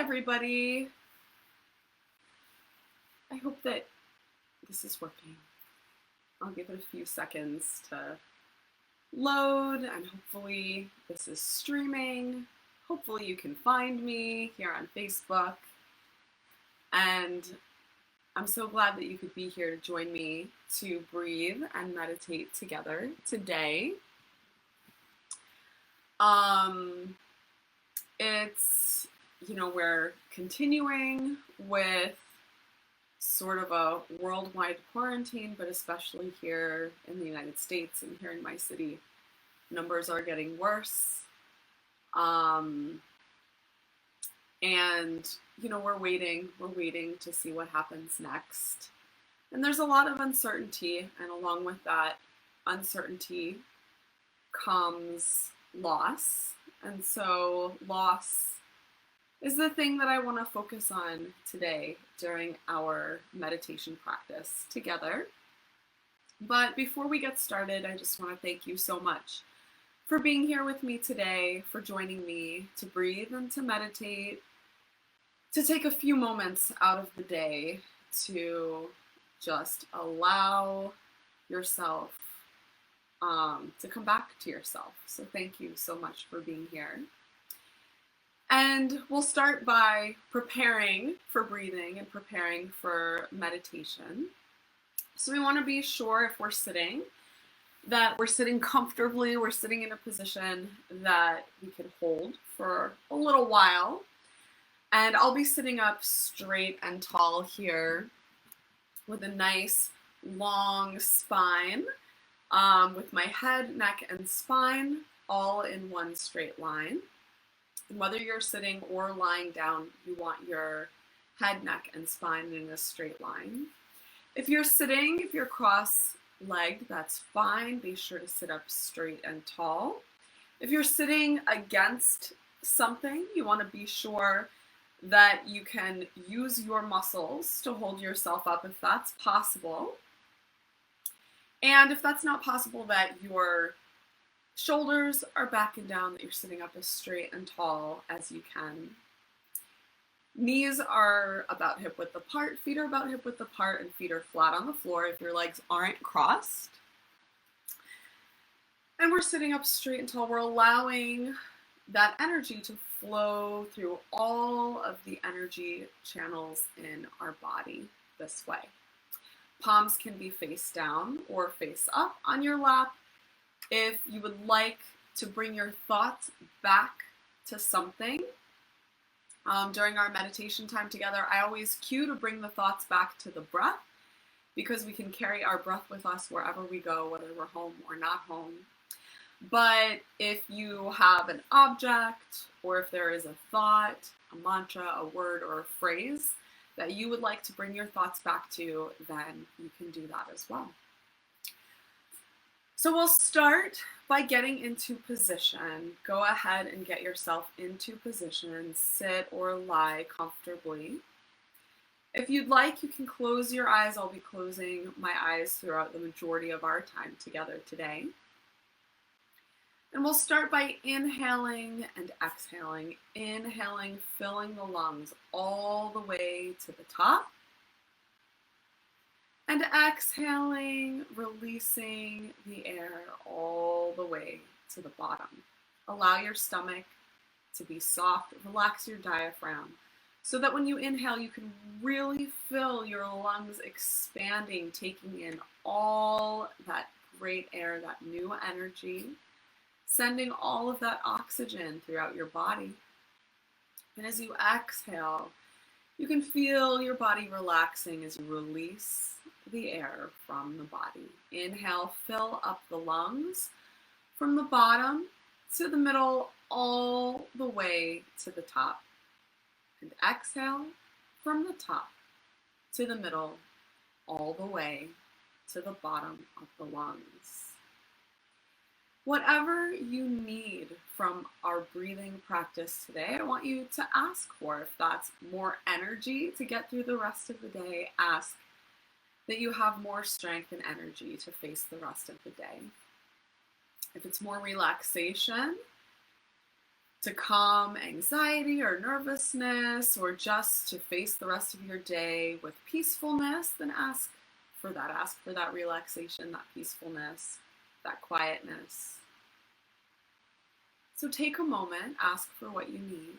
everybody. I hope that this is working. I'll give it a few seconds to load, and hopefully this is streaming. Hopefully you can find me here on Facebook. And I'm so glad that you could be here to join me to breathe and meditate together today. We're continuing with sort of a worldwide quarantine, but especially here in the United States and here in my city, numbers are getting worse. We're waiting to see what happens next. And there's a lot of uncertainty, and along with that uncertainty comes loss. And so loss is the thing that I want to focus on today during our meditation practice together. But before we get started, I just want to thank you so much for being here with me today, for joining me to breathe and to meditate, to take a few moments out of the day to just allow yourself to come back to yourself. So thank you so much for being here. And we'll start by preparing for breathing and preparing for meditation. So we want to be sure, if we're sitting, that we're sitting comfortably, we're sitting in a position that we can hold for a little while. And I'll be sitting up straight and tall here with a nice long spine, with my head, neck, and spine all in one straight line. And whether you're sitting or lying down, you want your head, neck, and spine in a straight line. If you're sitting, if you're cross-legged, that's fine. Be sure to sit up straight and tall. If you're sitting against something, you want to be sure that you can use your muscles to hold yourself up if that's possible. And if that's not possible, that your shoulders are back and down, that you're sitting up as straight and tall as you can. Knees are about hip width apart, feet are about hip width apart, and feet are flat on the floor if your legs aren't crossed. And we're sitting up straight and tall. We're allowing that energy to flow through all of the energy channels in our body this way. Palms can be face down or face up on your lap. If you would like to bring your thoughts back to something, during our meditation time together, I always cue to bring the thoughts back to the breath, because we can carry our breath with us wherever we go, whether we're home or not home. But if you have an object, or if there is a thought, a mantra, a word, or a phrase that you would like to bring your thoughts back to, then you can do that as well. So we'll start by getting into position. Go ahead and get yourself into position. Sit or lie comfortably. If you'd like, you can close your eyes. I'll be closing my eyes throughout the majority of our time together today. And we'll start by inhaling and exhaling. Inhaling, filling the lungs all the way to the top. And exhaling, releasing the air all the way to the bottom. Allow your stomach to be soft. Relax your diaphragm so that when you inhale, you can really feel your lungs expanding, taking in all that great air, that new energy, sending all of that oxygen throughout your body. And as you exhale, you can feel your body relaxing as you release the air from the body. Inhale, fill up the lungs from the bottom to the middle, all the way to the top. And exhale from the top to the middle, all the way to the bottom of the lungs. Whatever you need from our breathing practice today, I want you to ask for. If that's more energy to get through the rest of the day, ask that you have more strength and energy to face the rest of the day. If it's more relaxation, to calm anxiety or nervousness, or just to face the rest of your day with peacefulness, then ask for that. Ask for that relaxation, that peacefulness, that quietness. So take a moment, ask for what you need.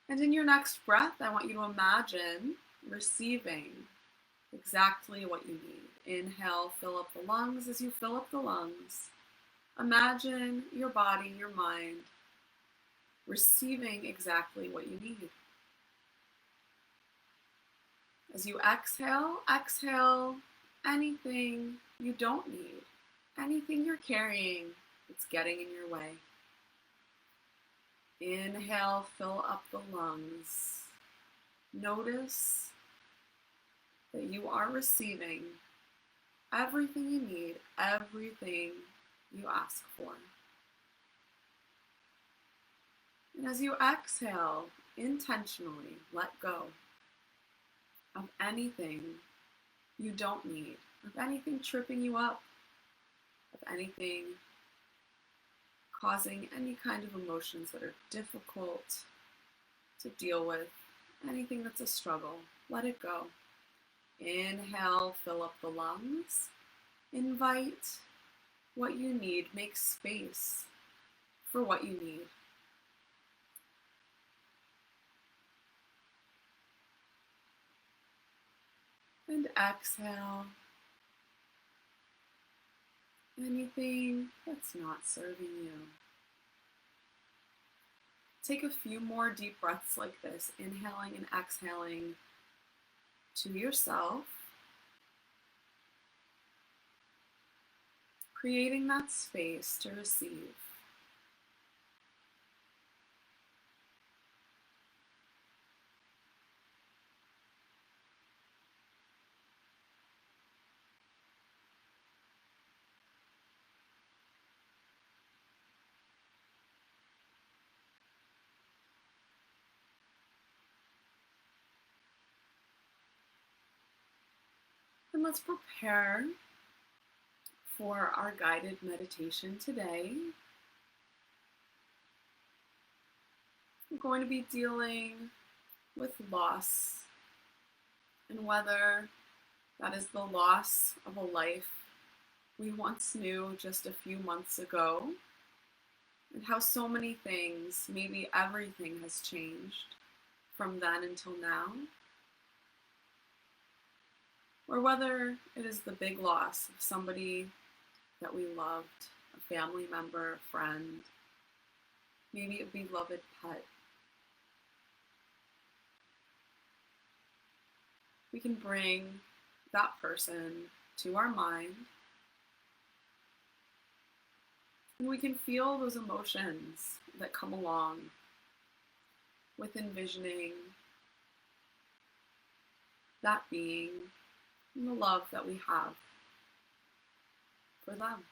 And in your next breath, I want you to imagine receiving exactly what you need. Inhale, fill up the lungs. As you fill up the lungs, imagine your body, your mind, receiving exactly what you need. As you exhale, exhale anything you don't need, anything you're carrying that's getting in your way. Inhale, fill up the lungs. Notice that you are receiving everything you need, everything you ask for. And as you exhale, intentionally let go of anything you don't need, of anything tripping you up, of anything causing any kind of emotions that are difficult to deal with, anything that's a struggle. Let it go. Inhale, fill up the lungs. Invite what you need. Make space for what you need. And exhale anything that's not serving you. Take a few more deep breaths like this, inhaling and exhaling to yourself, creating that space to receive. And let's prepare for our guided meditation today. We're going to be dealing with loss, and whether that is the loss of a life we once knew just a few months ago, and how so many things, maybe everything, has changed from then until now, or whether it is the big loss of somebody that we loved, a family member, a friend, maybe a beloved pet. We can bring that person to our mind, and we can feel those emotions that come along with envisioning that being and the love that we have for them.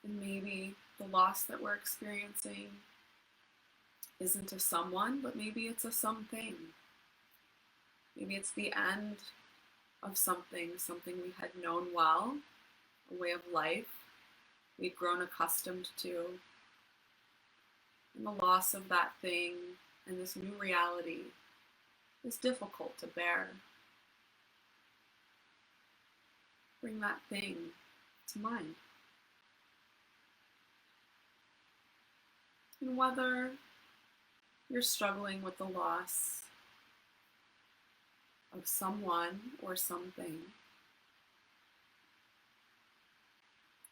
And maybe the loss that we're experiencing isn't a someone, but maybe it's a something. Maybe it's the end of something we had known well, a way of life we'd grown accustomed to. And the loss of that thing and this new reality is difficult to bear. Bring that thing to mind. And whether you're struggling with the loss of someone or something,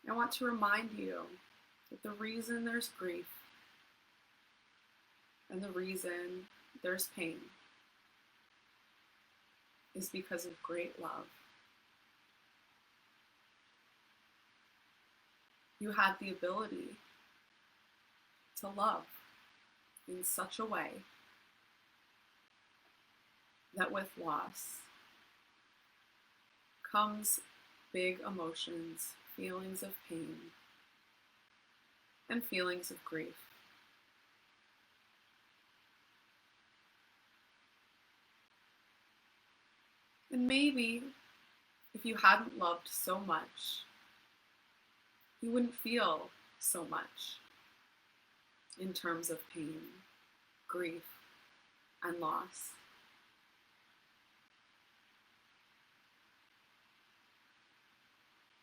I want to remind you that the reason there's grief and the reason there's pain is because of great love. You had the ability to love in such a way that with loss comes big emotions, feelings of pain, and feelings of grief. And maybe If you hadn't loved so much, you wouldn't feel so much in terms of pain, grief, and loss.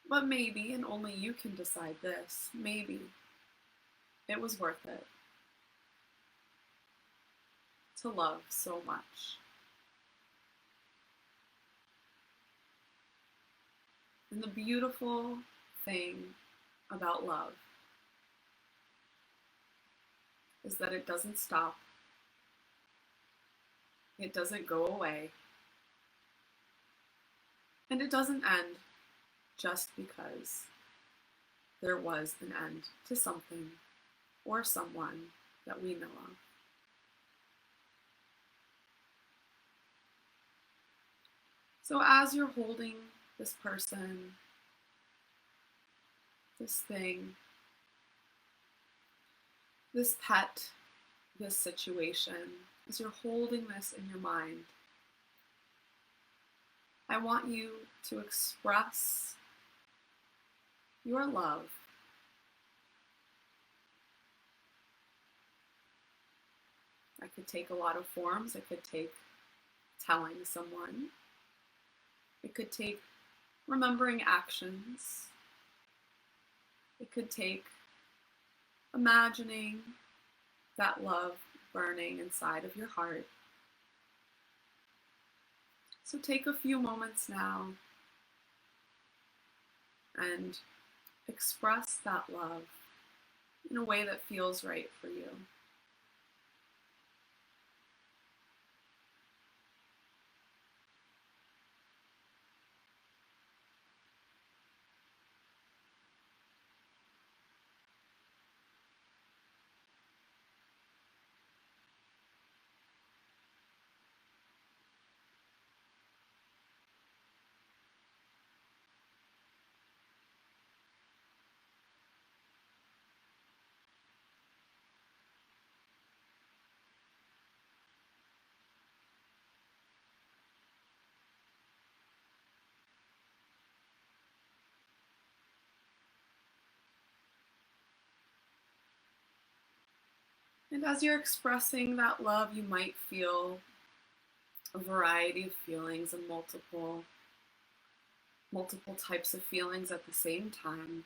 But maybe, and only you can decide this, maybe it was worth it to love so much. And the beautiful thing about love is that it doesn't stop. It doesn't go away. And it doesn't end just because there was an end to something or someone that we know of. So as you're holding this person, this thing, this pet, this situation, as you're holding this in your mind, I want you to express your love. That could take a lot of forms. It could take telling someone. It could take remembering actions. It could take imagining that love burning inside of your heart. So take a few moments now and express that love in a way that feels right for you. And as you're expressing that love, you might feel a variety of feelings and multiple types of feelings at the same time.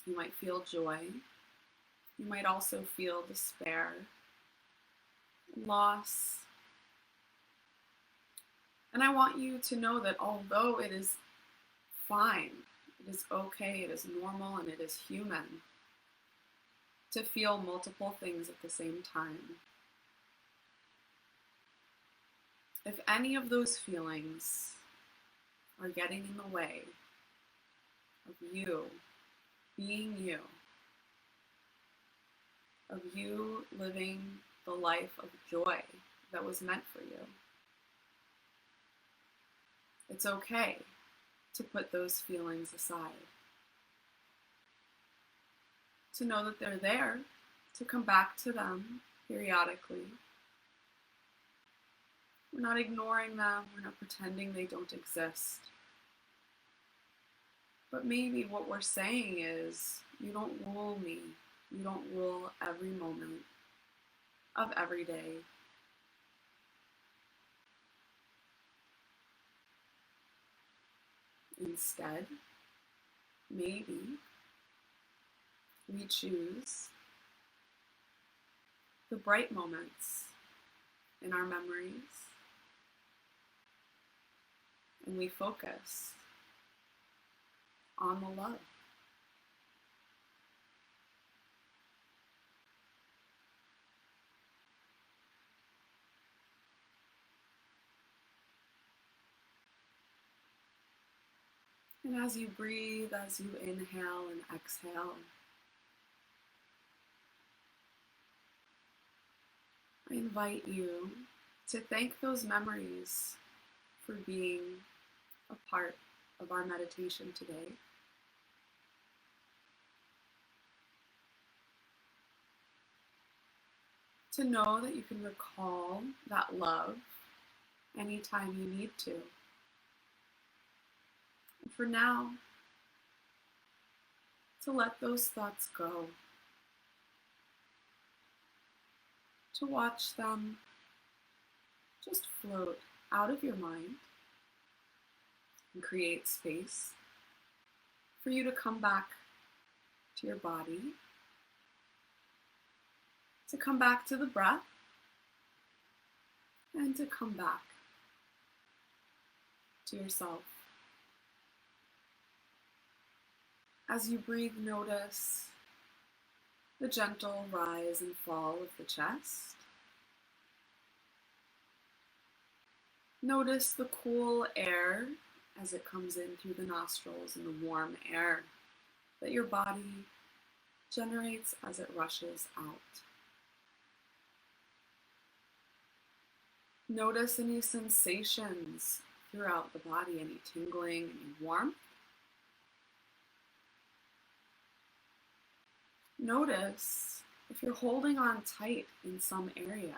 You might feel joy. You might also feel despair, loss. And I want you to know that although it is fine, it is okay, it is normal, and it is human to feel multiple things at the same time. If any of those feelings are getting in the way of you being you, of you living the life of joy that was meant for you, it's okay to put those feelings aside. To know that they're there, to come back to them periodically. We're not ignoring them, we're not pretending they don't exist. But maybe what we're saying is, you don't rule me, you don't rule every moment of every day. Instead, maybe we choose the bright moments in our memories, and we focus on the love. And as you breathe, as you inhale and exhale, I invite you to thank those memories for being a part of our meditation today. To know that you can recall that love anytime you need to. And for now, to let those thoughts go, to watch them just float out of your mind and create space for you to come back to your body, to come back to the breath, and to come back to yourself. As you breathe, notice the gentle rise and fall of the chest. Notice the cool air as it comes in through the nostrils and the warm air that your body generates as it rushes out. Notice any sensations throughout the body, any tingling, any warmth. Notice if you're holding on tight in some area,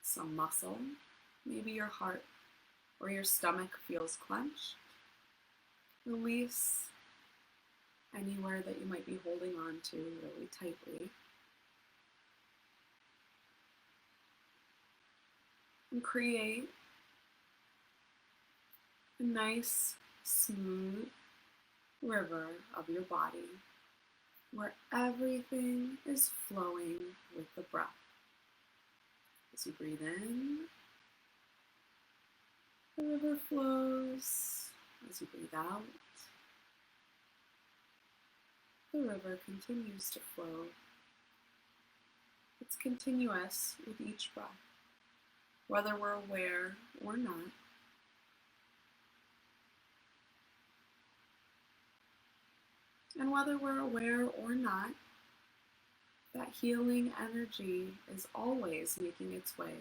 some muscle, maybe your heart or your stomach feels clenched. Release anywhere that you might be holding on to really tightly. And create a nice, smooth river of your body where everything is flowing with the breath. As you breathe in, the river flows. As you breathe out, the river continues to flow. It's continuous with each breath, whether we're aware or not. And whether we're aware or not, that healing energy is always making its way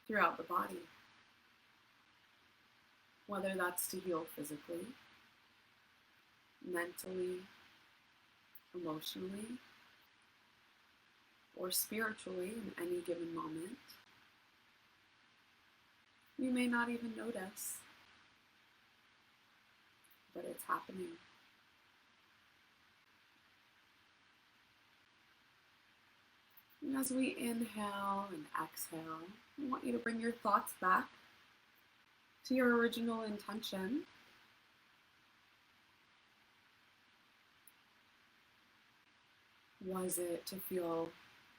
throughout the body. Whether that's to heal physically, mentally, emotionally, or spiritually in any given moment. You may not even notice, but it's happening. And as we inhale and exhale, I want you to bring your thoughts back to your original intention. Was it to feel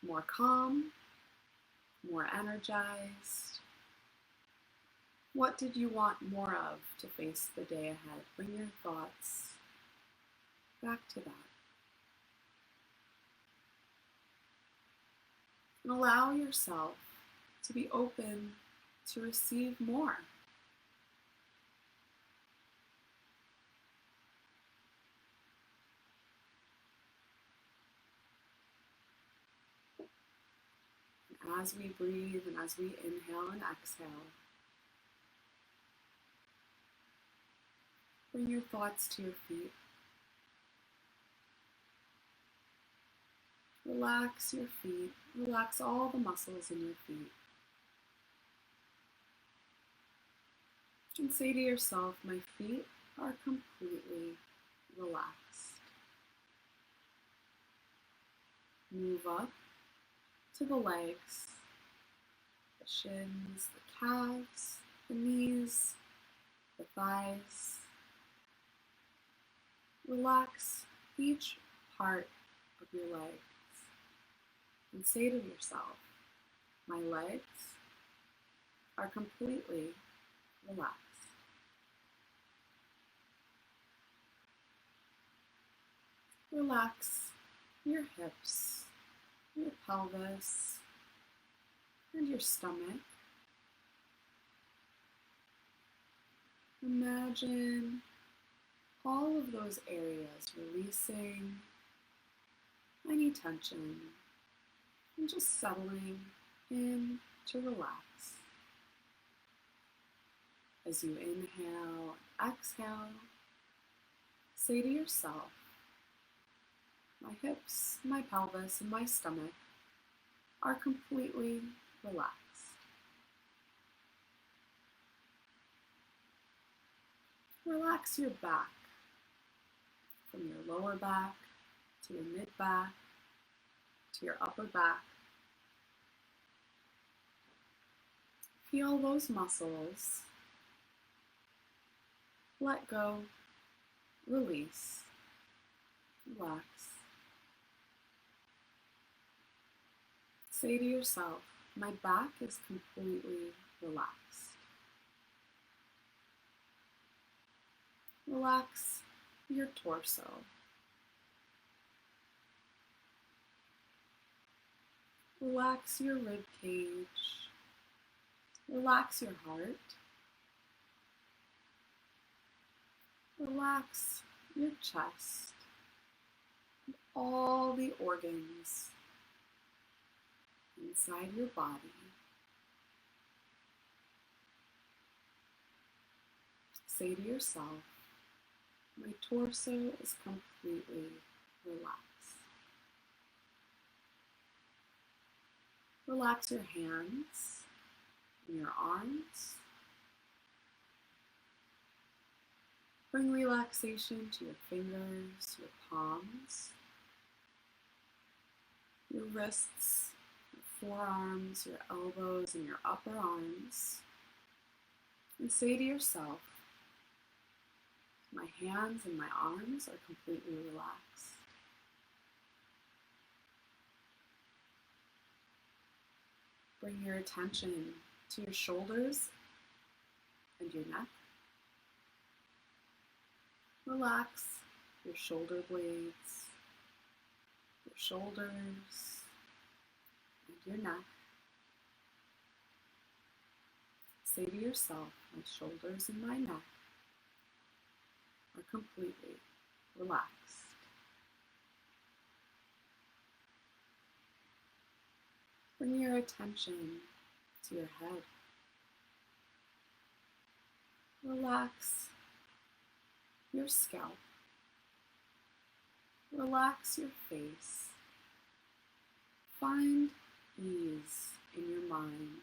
more calm, more energized? What did you want more of to face the day ahead? Bring your thoughts back to that. And allow yourself to be open to receive more. And as we breathe and as we inhale and exhale, bring your thoughts to your feet. Relax your feet. Relax all the muscles in your feet. And say to yourself, my feet are completely relaxed. Move up to the legs, the shins, the calves, the knees, the thighs. Relax each part of your legs and say to yourself, my legs are completely relaxed. Relax your hips, your pelvis, and your stomach. Imagine all of those areas releasing any tension and just settling in to relax. As you inhale and exhale, say to yourself, my hips, my pelvis, and my stomach are completely relaxed. Relax your back, from your lower back to your mid back to your upper back. Feel those muscles. Let go, release, relax. Say to yourself, my back is completely relaxed. Relax your torso. Relax your rib cage. Relax your heart. Relax your chest and all the organs inside your body. Say to yourself, my torso is completely relaxed. Relax your hands and your arms. Bring relaxation to your fingers, your palms, your wrists, your forearms, your elbows, and your upper arms. And say to yourself, my hands and my arms are completely relaxed. Bring your attention to your shoulders and your neck. Relax your shoulder blades, your shoulders, and your neck. Say to yourself, my shoulders and my neck are completely relaxed. Bring your attention to your head. Relax your scalp. Relax your face. Find ease in your mind.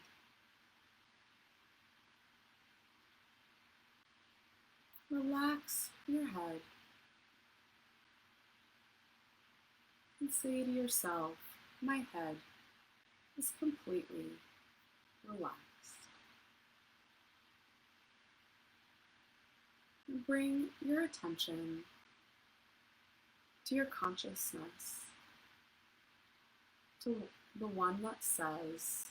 Relax your head and say to yourself, my head is completely relaxed. And bring your attention to your consciousness, to the one that says,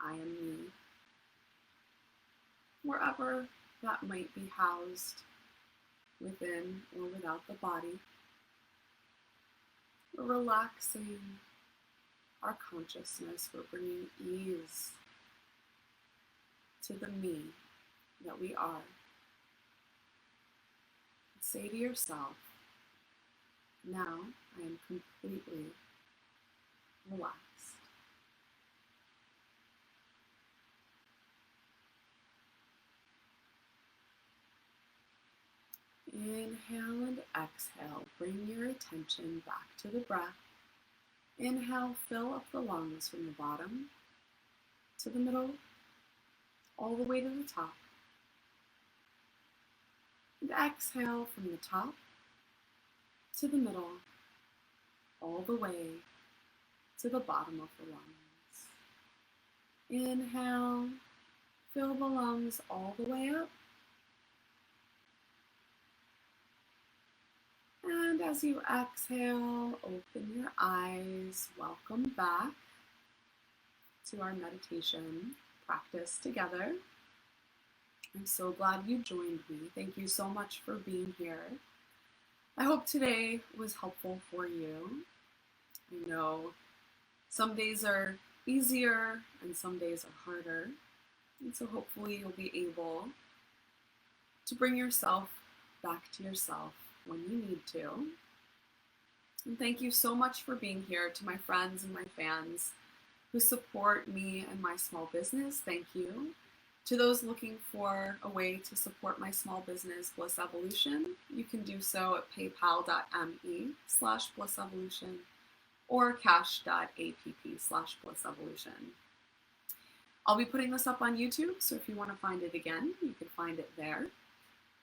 I am me, wherever that might be housed, within or without the body. We're relaxing our consciousness. We're bringing ease to the me that we are. Say to yourself, now I am completely relaxed. Inhale and exhale. Bring your attention back to the breath. Inhale, fill up the lungs from the bottom to the middle, all the way to the top. And exhale from the top to the middle, all the way to the bottom of the lungs. Inhale, fill the lungs all the way up. And as you exhale, open your eyes. Welcome back to our meditation practice together. I'm so glad you joined me. Thank you so much for being here. I hope today was helpful for you. I know some days are easier and some days are harder. And so hopefully you'll be able to bring yourself back to yourself when you need to. And thank you so much for being here. To my friends and my fans who support me and my small business, thank you. To those looking for a way to support my small business, Bliss Evolution, you can do so at paypal.me/blissevolution or cash.app/blissevolution. I'll be putting this up on YouTube, so if you want to find it again, you can find it there.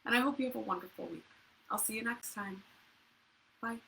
And I hope you have a wonderful week. I'll see you next time. Bye.